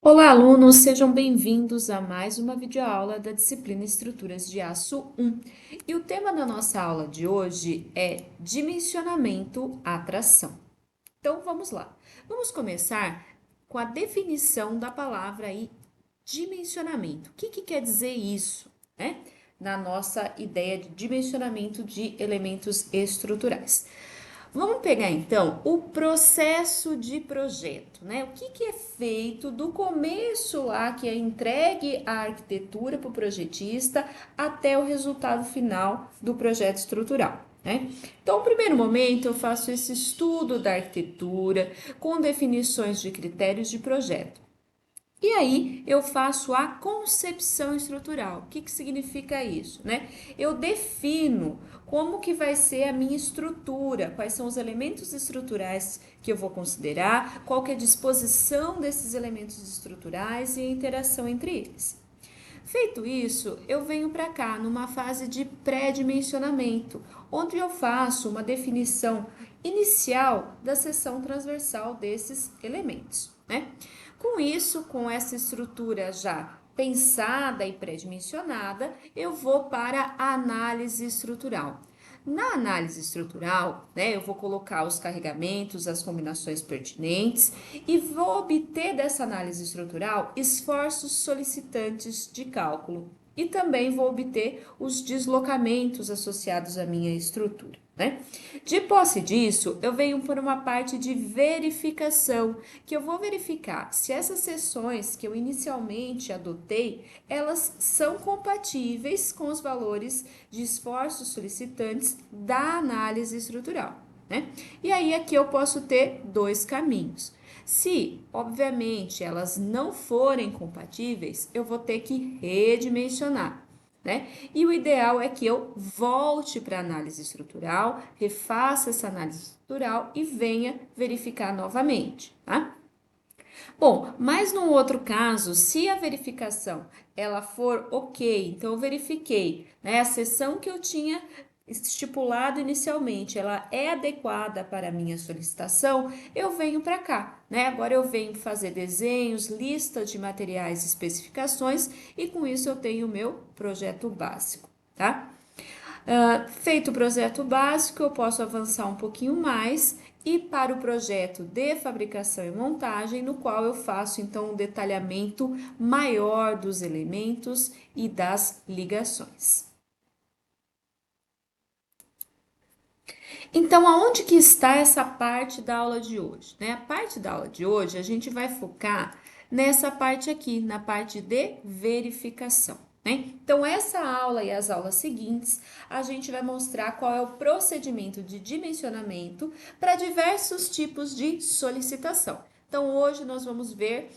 Olá, alunos, sejam bem-vindos a mais uma videoaula da disciplina Estruturas de Aço 1. E o tema da nossa aula de hoje é dimensionamento atração. Então, vamos lá. Vamos começar com a definição da palavra aí, dimensionamento. O que quer dizer isso, né? Na nossa ideia de dimensionamento de elementos estruturais. Vamos pegar então o processo de projeto, né? O que é feito do começo lá, que é entregue a arquitetura para o projetista, até o resultado final do projeto estrutural. Né? Então, no primeiro momento, eu faço esse estudo da arquitetura com definições de critérios de projeto. E aí eu faço a concepção estrutural. O que significa isso, né? Eu defino como que vai ser a minha estrutura, quais são os elementos estruturais que eu vou considerar, qual que é a disposição desses elementos estruturais e a interação entre eles. Feito isso, eu venho para cá numa fase de pré-dimensionamento, onde eu faço uma definição inicial da seção transversal desses elementos, né? Com isso, com essa estrutura já pensada e pré-dimensionada, eu vou para a análise estrutural. Na análise estrutural, né, eu vou colocar os carregamentos, as combinações pertinentes e vou obter dessa análise estrutural esforços solicitantes de cálculo e também vou obter os deslocamentos associados à minha estrutura. Né? De posse disso, eu venho por uma parte de verificação, que eu vou verificar se essas seções que eu inicialmente adotei, elas são compatíveis com os valores de esforços solicitantes da análise estrutural. Né? E aí aqui eu posso ter dois caminhos. Se, obviamente, elas não forem compatíveis, eu vou ter que redimensionar. Né? E o ideal é que eu volte para a análise estrutural, refaça essa análise estrutural e venha verificar novamente, tá? Bom, mas no outro caso, se a verificação ela for ok, então eu verifiquei, né, a seção que eu tinha estipulado inicialmente, ela é adequada para a minha solicitação, eu venho para cá, né? Agora eu venho fazer desenhos, listas de materiais, especificações e com isso eu tenho o meu projeto básico, tá? Feito o projeto básico, eu posso avançar um pouquinho mais e para o projeto de fabricação e montagem, no qual eu faço então um detalhamento maior dos elementos e das ligações. Então, aonde que está essa parte da aula de hoje? Né? A parte da aula de hoje, a gente vai focar nessa parte aqui, na parte de verificação. Né? Então, essa aula e as aulas seguintes, a gente vai mostrar qual é o procedimento de dimensionamento para diversos tipos de solicitação. Então, hoje nós vamos ver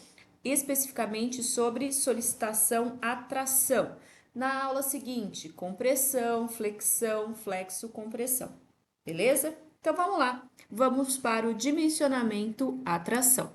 especificamente sobre solicitação atração. Na aula seguinte, compressão, flexão, flexo, compressão. Beleza? Então vamos lá. Vamos para o dimensionamento atração.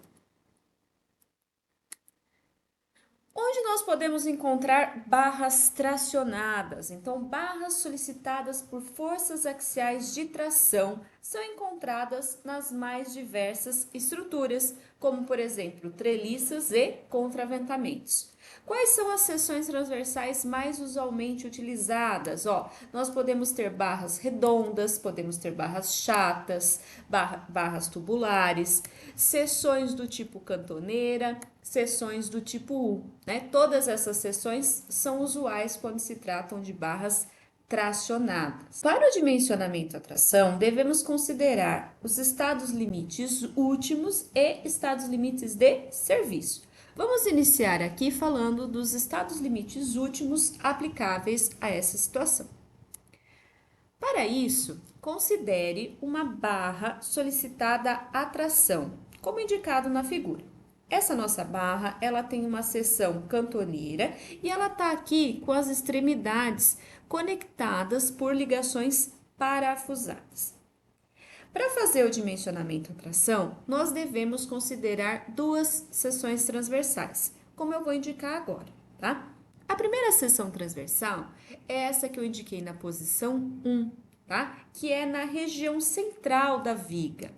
Onde nós podemos encontrar barras tracionadas? Então, barras solicitadas por forças axiais de tração são encontradas nas mais diversas estruturas, como por exemplo, treliças e contraventamentos. Quais são as seções transversais mais usualmente utilizadas? Nós podemos ter barras redondas, podemos ter barras chatas, barras tubulares, seções do tipo cantoneira, seções do tipo U. Né? Todas essas seções são usuais quando se tratam de barras tracionadas. Para o dimensionamento à tração, devemos considerar os estados limites últimos e estados limites de serviço. Vamos iniciar aqui falando dos estados limites últimos aplicáveis a essa situação. Para isso, considere uma barra solicitada à tração, como indicado na figura. Essa nossa barra, ela tem uma seção cantoneira e ela está aqui com as extremidades conectadas por ligações parafusadas. Para fazer o dimensionamento à tração, nós devemos considerar duas seções transversais, como eu vou indicar agora, tá? A primeira seção transversal é essa que eu indiquei na posição 1, tá? Que é na região central da viga.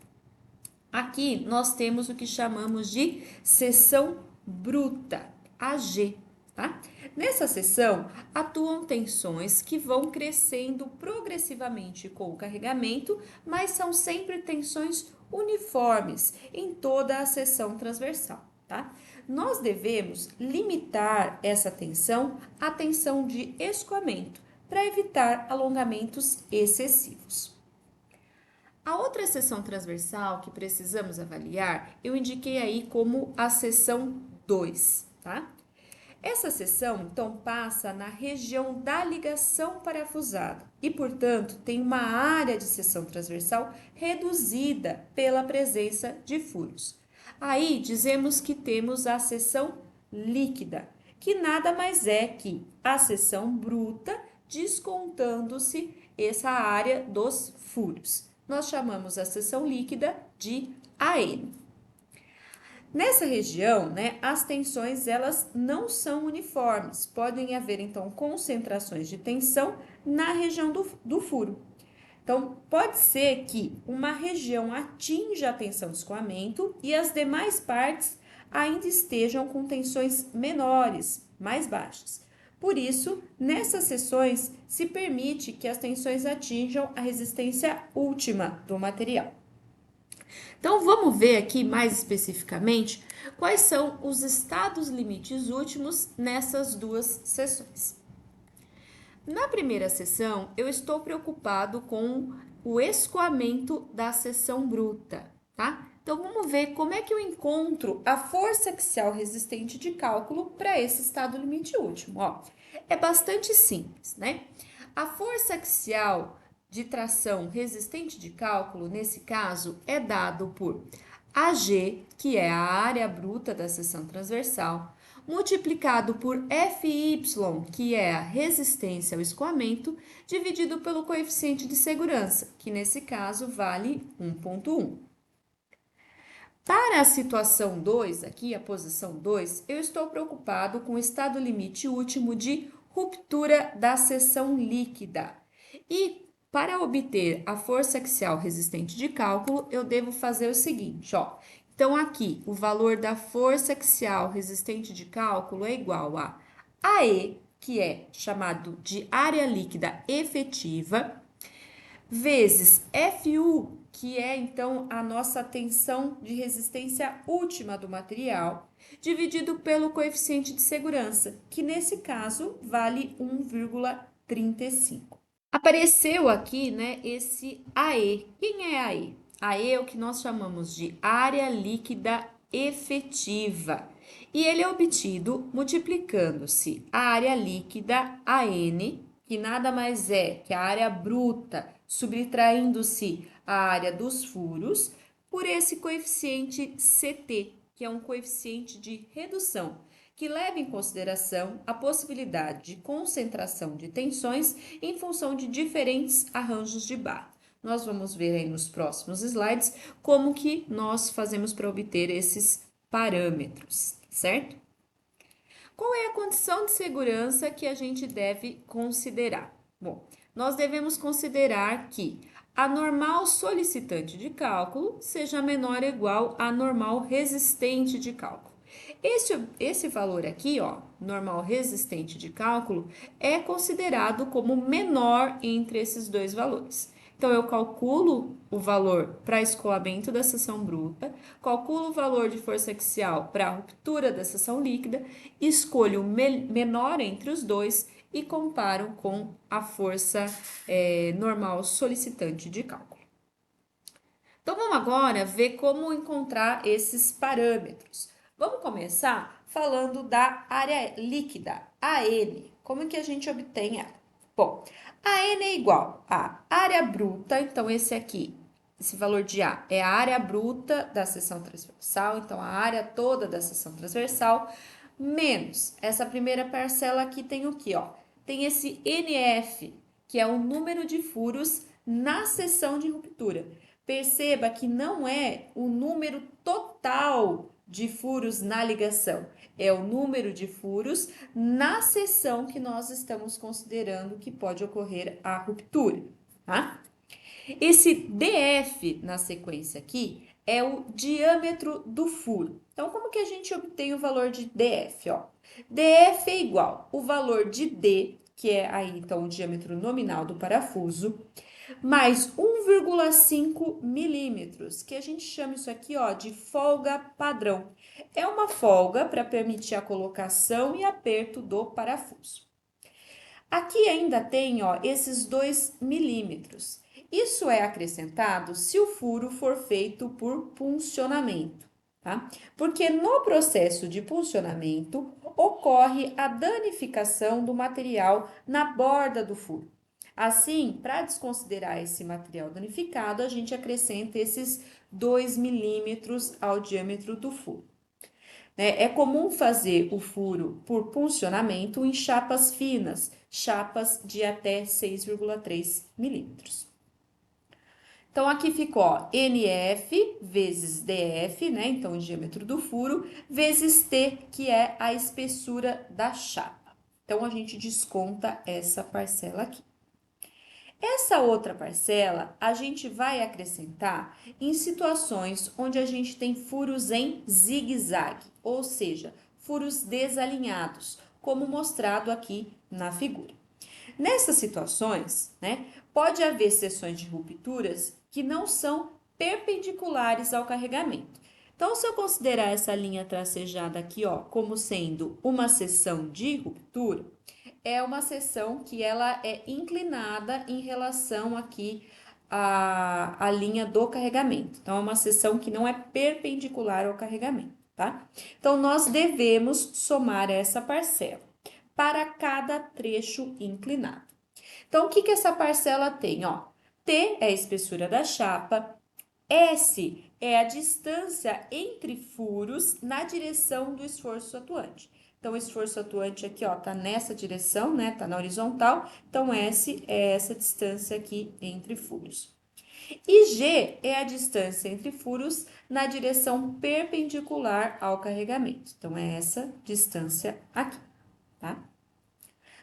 Aqui nós temos o que chamamos de seção bruta, AG, tá? Nessa seção, atuam tensões que vão crescendo progressivamente com o carregamento, mas são sempre tensões uniformes em toda a seção transversal, tá? Nós devemos limitar essa tensão à tensão de escoamento, para evitar alongamentos excessivos. A outra seção transversal que precisamos avaliar, eu indiquei aí como a seção 2, tá? Essa seção, então, passa na região da ligação parafusada e, portanto, tem uma área de seção transversal reduzida pela presença de furos. Aí, dizemos que temos a seção líquida, que nada mais é que a seção bruta descontando-se essa área dos furos. Nós chamamos a seção líquida de AN. Nessa região, né, as tensões elas não são uniformes. Podem haver, então, concentrações de tensão na região do furo. Então, pode ser que uma região atinja a tensão de escoamento e as demais partes ainda estejam com tensões menores, mais baixas. Por isso, nessas seções, se permite que as tensões atinjam a resistência última do material. Então, vamos ver aqui mais especificamente quais são os estados limites últimos nessas duas seções. Na primeira seção, eu estou preocupado com o escoamento da seção bruta, tá? Então, vamos ver como é que eu encontro a força axial resistente de cálculo para esse estado limite último. Ó, é bastante simples, né? A força axial de tração resistente de cálculo, nesse caso, é dado por AG, que é a área bruta da seção transversal, multiplicado por FY, que é a resistência ao escoamento, dividido pelo coeficiente de segurança, que nesse caso vale 1,1. Para a situação 2, aqui a posição 2, eu estou preocupado com o estado limite último de ruptura da seção líquida. E para obter a força axial resistente de cálculo, eu devo fazer o seguinte, ó. Então, aqui, o valor da força axial resistente de cálculo é igual a AE, que é chamado de área líquida efetiva, vezes FU, que é então a nossa tensão de resistência última do material, dividido pelo coeficiente de segurança, que nesse caso vale 1,35. Apareceu aqui, né, esse AE. Quem é AE? AE é o que nós chamamos de área líquida efetiva. E ele é obtido multiplicando-se a área líquida AN, que nada mais é que a área bruta, subtraindo-se a área dos furos, por esse coeficiente CT, que é um coeficiente de redução, que leva em consideração a possibilidade de concentração de tensões em função de diferentes arranjos de barra. Nós vamos ver aí nos próximos slides como que nós fazemos para obter esses parâmetros, certo? Qual é a condição de segurança que a gente deve considerar? Bom, nós devemos considerar que a normal solicitante de cálculo seja menor ou igual à normal resistente de cálculo. Esse valor aqui, ó, normal resistente de cálculo, é considerado como menor entre esses dois valores. Então, eu calculo o valor para escoamento da seção bruta, calculo o valor de força axial para a ruptura da seção líquida, escolho o menor entre os dois e comparo com a força normal solicitante de cálculo. Então, vamos agora ver como encontrar esses parâmetros. Vamos começar falando da área líquida, AN. Como que a gente obtém ela? Bom, a N é igual a área bruta, então esse aqui, esse valor de A é a área bruta da seção transversal, então a área toda da seção transversal, menos essa primeira parcela aqui tem o que, ó? Tem esse NF, que é o número de furos na seção de ruptura. Perceba que não é o número total de furos na ligação, é o número de furos na seção que nós estamos considerando que pode ocorrer a ruptura, tá? Esse DF na sequência aqui é o diâmetro do furo. Então, como que a gente obtém o valor de DF? Ó? DF é igual o valor de D, que é aí então o diâmetro nominal do parafuso, mais 1,5 milímetros, que a gente chama isso aqui ó, de folga padrão. É uma folga para permitir a colocação e aperto do parafuso. Aqui ainda tem ó, esses 2 milímetros. Isso é acrescentado se o furo for feito por puncionamento, tá? Porque no processo de puncionamento ocorre a danificação do material na borda do furo. Assim, para desconsiderar esse material danificado, a gente acrescenta esses 2 milímetros ao diâmetro do furo. É comum fazer o furo por puncionamento em chapas finas, chapas de até 6,3 milímetros. Então, aqui ficou ó, NF vezes DF, né? Então, o diâmetro do furo, vezes T, que é a espessura da chapa. Então, a gente desconta essa parcela aqui. Essa outra parcela a gente vai acrescentar em situações onde a gente tem furos em zigue-zague, ou seja, furos desalinhados, como mostrado aqui na figura. Nessas situações, né, pode haver seções de rupturas que não são perpendiculares ao carregamento. Então, se eu considerar essa linha tracejada aqui, ó, como sendo uma seção de ruptura, é uma seção que ela é inclinada em relação aqui à linha do carregamento. Então, é uma seção que não é perpendicular ao carregamento, tá? Então, nós devemos somar essa parcela para cada trecho inclinado. Então, o que essa parcela tem? Ó, T é a espessura da chapa, S é a distância entre furos na direção do esforço atuante. Então, o esforço atuante aqui, ó, tá nessa direção, né? Tá na horizontal. Então, S é essa distância aqui entre furos. E G é a distância entre furos na direção perpendicular ao carregamento. Então, é essa distância aqui, tá?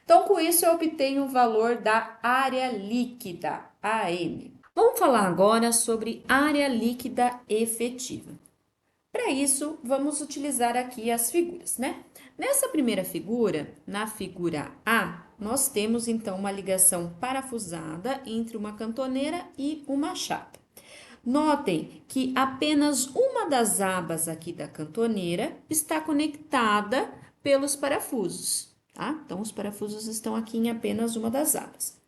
Então, com isso, eu obtenho o valor da área líquida, AM. Vamos falar agora sobre área líquida efetiva. Para isso, vamos utilizar aqui as figuras, né? Nessa primeira figura, na figura A, nós temos então uma ligação parafusada entre uma cantoneira e uma chapa. Notem que apenas uma das abas aqui da cantoneira está conectada pelos parafusos, tá? Então, os parafusos estão aqui em apenas uma das abas.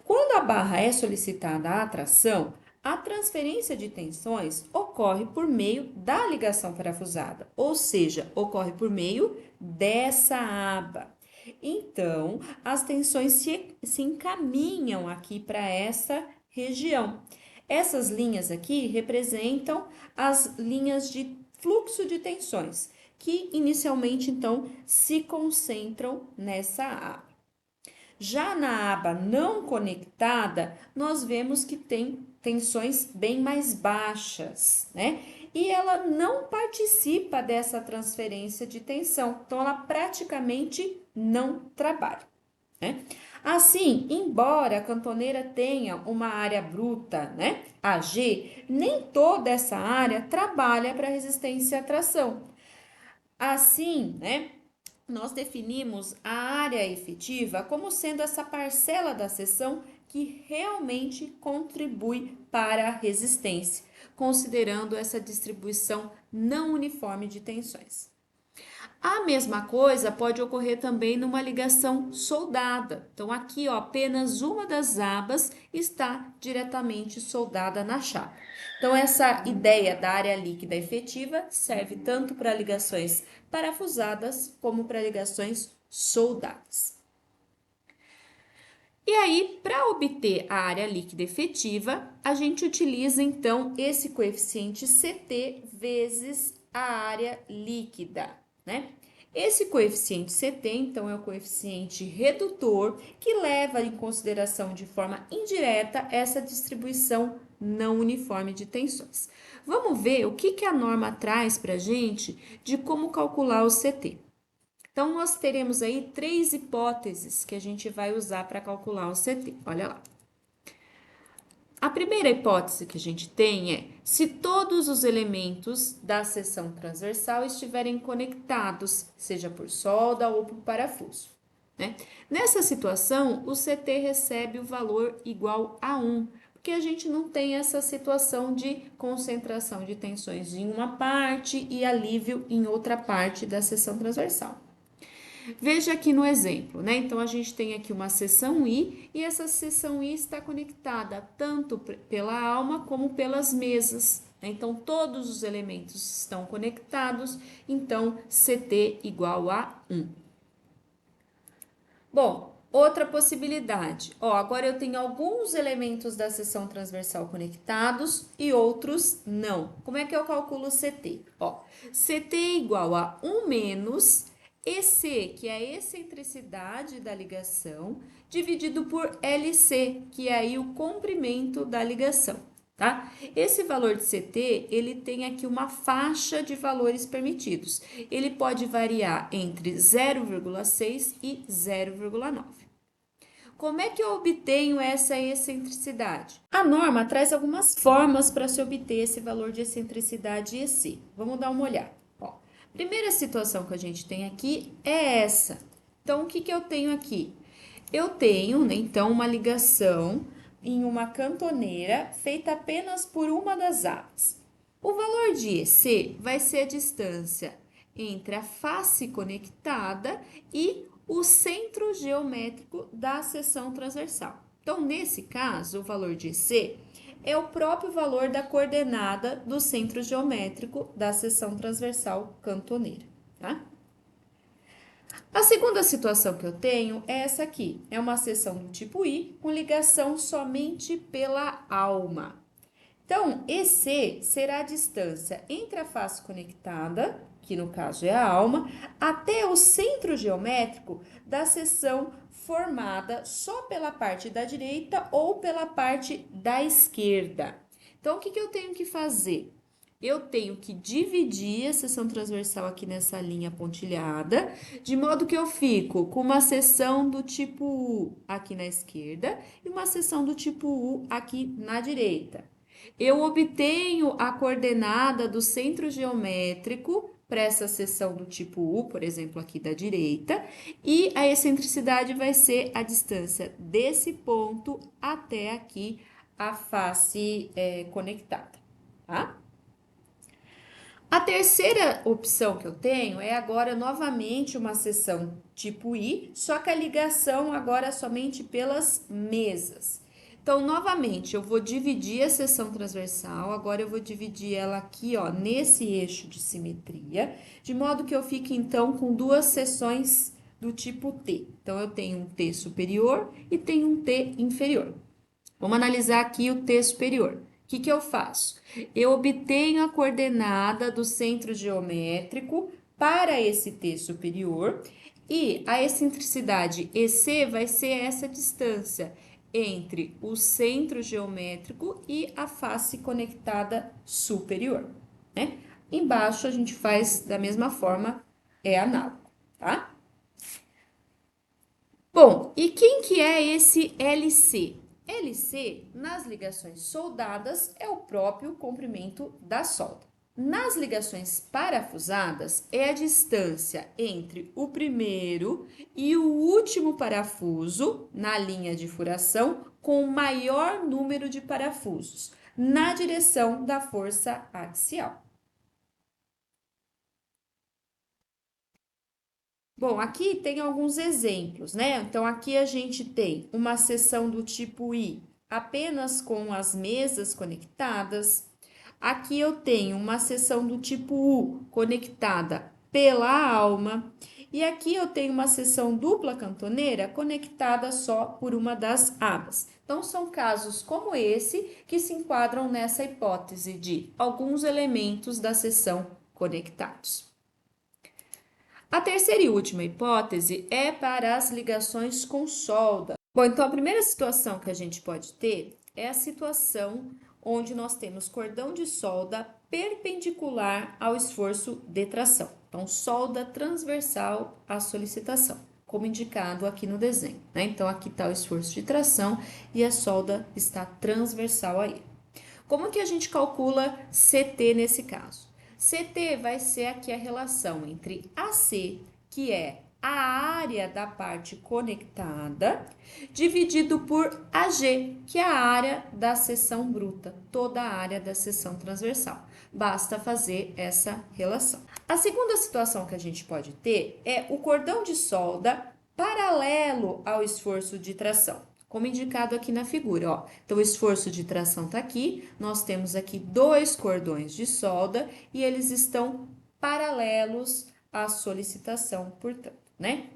Quando a barra é solicitada a atração, a transferência de tensões ocorre por meio da ligação parafusada, ou seja, ocorre por meio dessa aba. Então, as tensões se encaminham aqui para essa região. Essas linhas aqui representam as linhas de fluxo de tensões, que inicialmente, então, se concentram nessa aba. Já na aba não conectada, nós vemos que tem tensões bem mais baixas, né? E ela não participa dessa transferência de tensão, então ela praticamente não trabalha, né? Assim, embora a cantoneira tenha uma área bruta, né, AG, nem toda essa área trabalha para resistência à tração. Assim, né, nós definimos a área efetiva como sendo essa parcela da seção que realmente contribui para a resistência, considerando essa distribuição não uniforme de tensões. A mesma coisa pode ocorrer também numa ligação soldada. Então, aqui, ó, apenas uma das abas está diretamente soldada na chapa. Então, essa ideia da área líquida efetiva serve tanto para ligações parafusadas como para ligações soldadas. E aí, para obter a área líquida efetiva, a gente utiliza então esse coeficiente CT vezes a área líquida, né? Esse coeficiente CT, então, é o coeficiente redutor que leva em consideração de forma indireta essa distribuição não uniforme de tensões. Vamos ver o que a norma traz para a gente de como calcular o CT. Então, nós teremos aí 3 hipóteses que a gente vai usar para calcular o CT. Olha lá. A primeira hipótese que a gente tem é se todos os elementos da seção transversal estiverem conectados, seja por solda ou por parafuso, né? Nessa situação, o CT recebe o valor igual a 1, porque a gente não tem essa situação de concentração de tensões em uma parte e alívio em outra parte da seção transversal. Veja aqui no exemplo, né? Então, a gente tem aqui uma seção I e essa seção I está conectada tanto pela alma como pelas mesas, né? Então, todos os elementos estão conectados, então CT igual a 1. Bom, outra possibilidade. Ó, agora eu tenho alguns elementos da seção transversal conectados e outros não. Como é que eu calculo o CT? Ó, CT igual a 1 menos EC, que é a excentricidade da ligação, dividido por LC, que é aí o comprimento da ligação, tá? Esse valor de CT, ele tem aqui uma faixa de valores permitidos. Ele pode variar entre 0,6 e 0,9. Como é que eu obtenho essa excentricidade? A norma traz algumas formas para se obter esse valor de excentricidade EC. Vamos dar uma olhada. Ó, primeira situação que a gente tem aqui é essa. Então, o que eu tenho aqui? Eu tenho, né, então, uma ligação em uma cantoneira feita apenas por uma das abas. O valor de EC vai ser a distância entre a face conectada e o centro geométrico da seção transversal. Então, nesse caso, o valor de EC é o próprio valor da coordenada do centro geométrico da seção transversal cantoneira, tá? A segunda situação que eu tenho é essa aqui. É uma seção do tipo I com ligação somente pela alma. Então, EC será a distância entre a face conectada, que no caso é a alma, até o centro geométrico da seção formada só pela parte da direita ou pela parte da esquerda. Então, o que eu tenho que fazer? Eu tenho que dividir a seção transversal aqui nessa linha pontilhada, de modo que eu fico com uma seção do tipo U aqui na esquerda e uma seção do tipo U aqui na direita. Eu obtenho a coordenada do centro geométrico para essa seção do tipo U, por exemplo, aqui da direita, e a excentricidade vai ser a distância desse ponto até aqui a face conectada, tá? A terceira opção que eu tenho é agora novamente uma seção tipo I, só que a ligação agora é somente pelas mesas. Então, novamente, eu vou dividir a seção transversal, agora eu vou dividir ela aqui, ó, nesse eixo de simetria, de modo que eu fique, então, com duas seções do tipo T. Então, eu tenho um T superior e tenho um T inferior. Vamos analisar aqui o T superior. O que eu faço? Eu obtenho a coordenada do centro geométrico para esse T superior e a excentricidade EC vai ser essa distância entre o centro geométrico e a face conectada superior, né? Embaixo a gente faz da mesma forma, é análogo, tá? Bom, e quem que é esse LC? LC, nas ligações soldadas, é o próprio comprimento da solda. Nas ligações parafusadas, é a distância entre o primeiro e o último parafuso na linha de furação com o maior número de parafusos, na direção da força axial. Bom, aqui tem alguns exemplos, né? Então, aqui a gente tem uma seção do tipo I apenas com as mesas conectadas. Aqui eu tenho uma seção do tipo U conectada pela alma. E aqui eu tenho uma seção dupla cantoneira conectada só por uma das abas. Então, são casos como esse que se enquadram nessa hipótese de alguns elementos da seção conectados. A terceira e última hipótese é para as ligações com solda. Bom, então a primeira situação que a gente pode ter é a situação onde nós temos cordão de solda perpendicular ao esforço de tração. Então, solda transversal à solicitação. como indicado aqui no desenho, né? Então, aqui está o esforço de tração e a solda está transversal a ele. Como que a gente calcula CT nesse caso? CT vai ser aqui a relação entre AC, que é a área da parte conectada, dividido por AG, que é a área da seção bruta, toda a área da seção transversal. Basta fazer essa relação. A segunda situação que a gente pode ter é o cordão de solda paralelo ao esforço de tração, como indicado aqui na figura, ó. Então, o esforço de tração está aqui, nós temos aqui dois cordões de solda e eles estão paralelos à solicitação, portanto, né?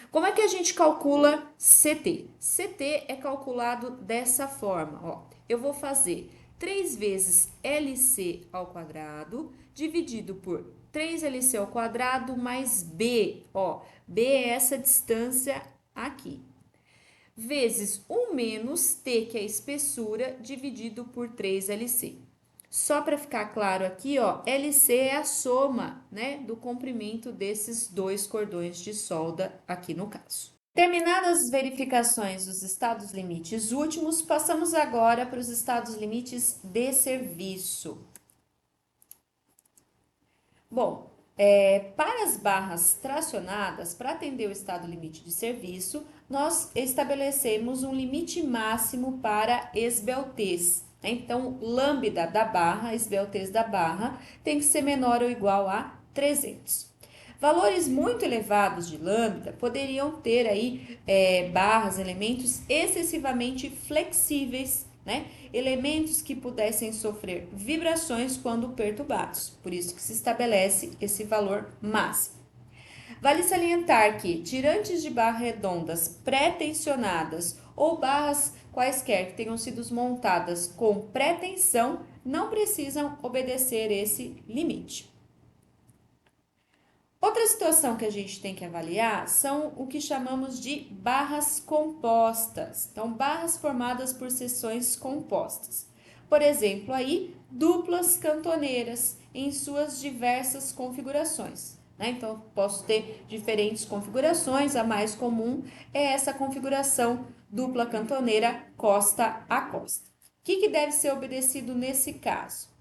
Como é que a gente calcula CT? CT é calculado dessa forma, ó. Eu vou fazer 3 vezes LC ao quadrado, dividido por 3LC ao quadrado mais B, ó. B é essa distância aqui, vezes 1 menos T, que é a espessura, dividido por 3LC. Só para ficar claro aqui, ó, LC é a soma, né, do comprimento desses dois cordões de solda aqui no caso. Terminadas as verificações dos estados limites últimos, passamos agora para os estados limites de serviço. Bom, para as barras tracionadas, para atender o estado limite de serviço, nós estabelecemos um limite máximo para esbeltez. Então, lambda da barra, esbeltez da barra, tem que ser menor ou igual a 300. Valores muito elevados de lambda poderiam ter aí barras, elementos excessivamente flexíveis, né? Elementos que pudessem sofrer vibrações quando perturbados, por isso que se estabelece esse valor máximo. Vale salientar que tirantes de barra redondas pré-tensionadas ou barras quaisquer que tenham sido montadas com pré-tensão não precisam obedecer esse limite. Outra situação que a gente tem que avaliar são o que chamamos de barras compostas. Então, barras formadas por seções compostas. Por exemplo, aí, duplas cantoneiras em suas diversas configurações, né? Então, posso ter diferentes configurações, a mais comum é essa configuração dupla cantoneira costa a costa. O que deve ser obedecido nesse caso?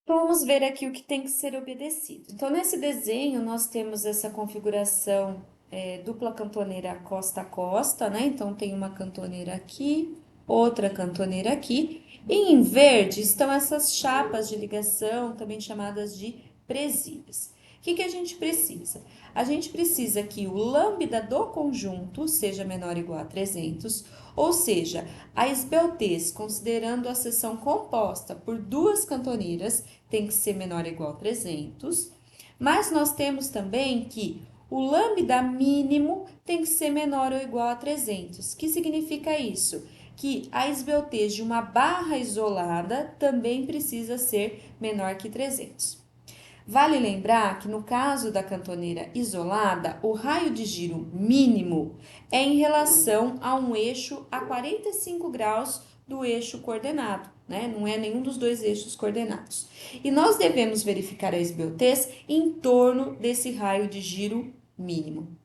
Então, vamos ver aqui o que tem que ser obedecido. Então, nesse desenho, nós temos essa configuração dupla cantoneira costa a costa, né? Então, tem uma cantoneira aqui, outra cantoneira aqui. E em verde estão essas chapas de ligação, também chamadas de presílios. O que a gente precisa? A gente precisa que o lambda do conjunto seja menor ou igual a 300, ou seja, a esbeltez, considerando a seção composta por duas cantoneiras, tem que ser menor ou igual a 300, mas nós temos também que o lambda mínimo tem que ser menor ou igual a 300. O que significa isso? Que a esbeltez de uma barra isolada também precisa ser menor que 300. Vale lembrar que no caso da cantoneira isolada, o raio de giro mínimo é em relação a um eixo a 45 graus do eixo coordenado, né? Não é nenhum dos dois eixos coordenados. E nós devemos verificar a esbeltez em torno desse raio de giro mínimo.